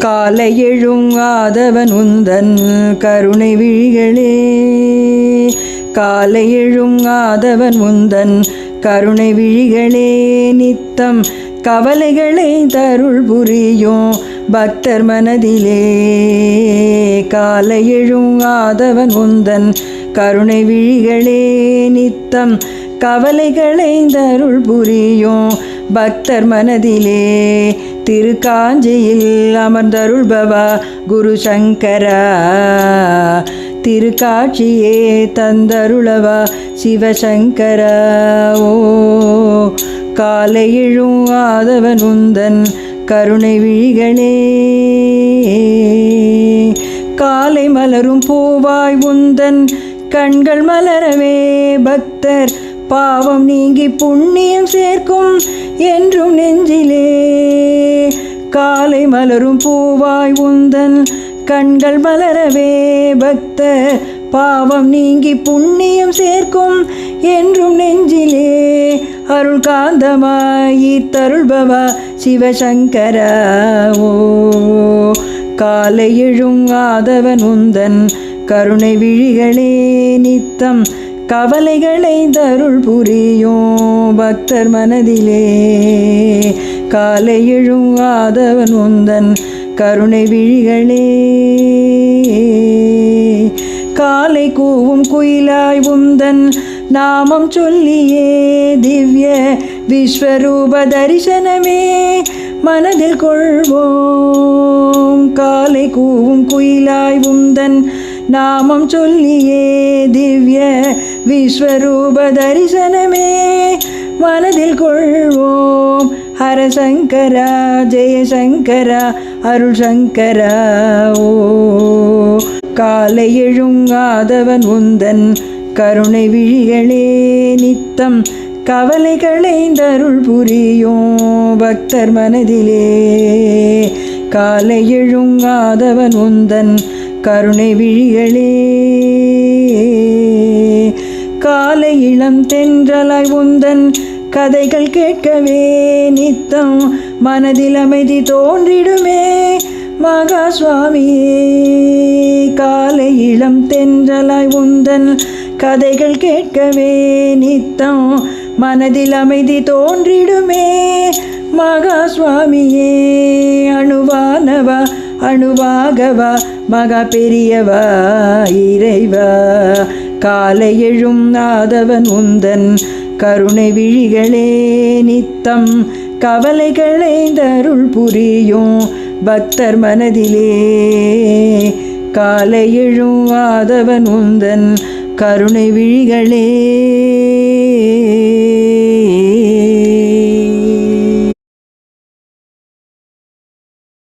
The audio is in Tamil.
காலை எழுங்காதவன் உந்தன் கருணை விழிகளே. காலை எழுங்காதவன் உந்தன் கருணை விழிகளே. நித்தம் கவலைகளை தருள் புரியும் பக்தர் மனதிலே. காலை எழுங்காதவன் உந்தன் கருணை விழிகளே. நித்தம் கவலைகளை தருள் புரியும் பக்தர் மனதிலே. திருக்காஞ்சியில் அமர்ந்தருள்பவா குரு சங்கரா. திருக்காட்சியே தந்தருளவா சிவசங்கரா. ஓ காலை எழுங்காதவன் உந்தன் கருணை விழிகளே. காலை மலரும் பூவாய் உந்தன் கண்கள் மலரவே. பக்தர் பாவம் நீங்கி புண்ணியம் சேர்க்கும் என்றும் நெஞ்சிலே. காலை மலரும் பூவாய் உந்தன் கண்கள் மலரவே. பக்தர் பாவம் நீங்கி புண்ணியம் சேர்க்கும் என்றும் நெஞ்சிலே. அருள் காந்தமாய் தருள்பவா சிவசங்கரா. ஓ காலை எழுங்காதவன் உந்தன் கருணை விழிகளே. நித்தம் கவலைகளை தருள் புரியும் பக்தர் மனதிலே. காலை எழுங்காதவன் உந்தன் கருணை விழிகளே. காலை கூவும் குயிலாய் உந்தன் நாமம் சொல்லியே. திவ்ய விஸ்வரூப தரிசனமே மனதில் கொள்வோம். காலை கூவும் குயிலாய் உந்தன் நாமம் சொல்லியே. திவ்ய விஸ்வரூப தரிசனமே மனதில் கொள்வோம். ஹரசங்கரா ஜெயசங்கரா அருள் சங்கரா. ஓ காலை எழுங்காதவன் உந்தன் கருணை விழிகளே. நித்தம் கவலைகளை தருள் புரியும் பக்தர் மனதிலே. காலை எழுங்காதவன் உந்தன் கருணை விழிகளே. காலை இளம் தென்றலாய் உந்தன் கதைகள் கேட்கவே. நித்தம் மனதில் அமைதி தோன்றிடுமே மகா சுவாமியே. காலை இளம் தென்றலாய் உந்தன் கதைகள் கேட்கவே. நித்தம் மனதில் அமைதி தோன்றிடுமே மகா சுவாமியே. அணுவானவா அணுவாகவா மகா பெரியவா இறைவா. காலை எழுங்காதவன் உந்தன் கருணை விழிகளே. நித்தம் கவலைகளை தருள் புரியும் பக்தர் மனதிலே. காலை எழுங்காதவன் உந்தன் கருணை விழிகளே.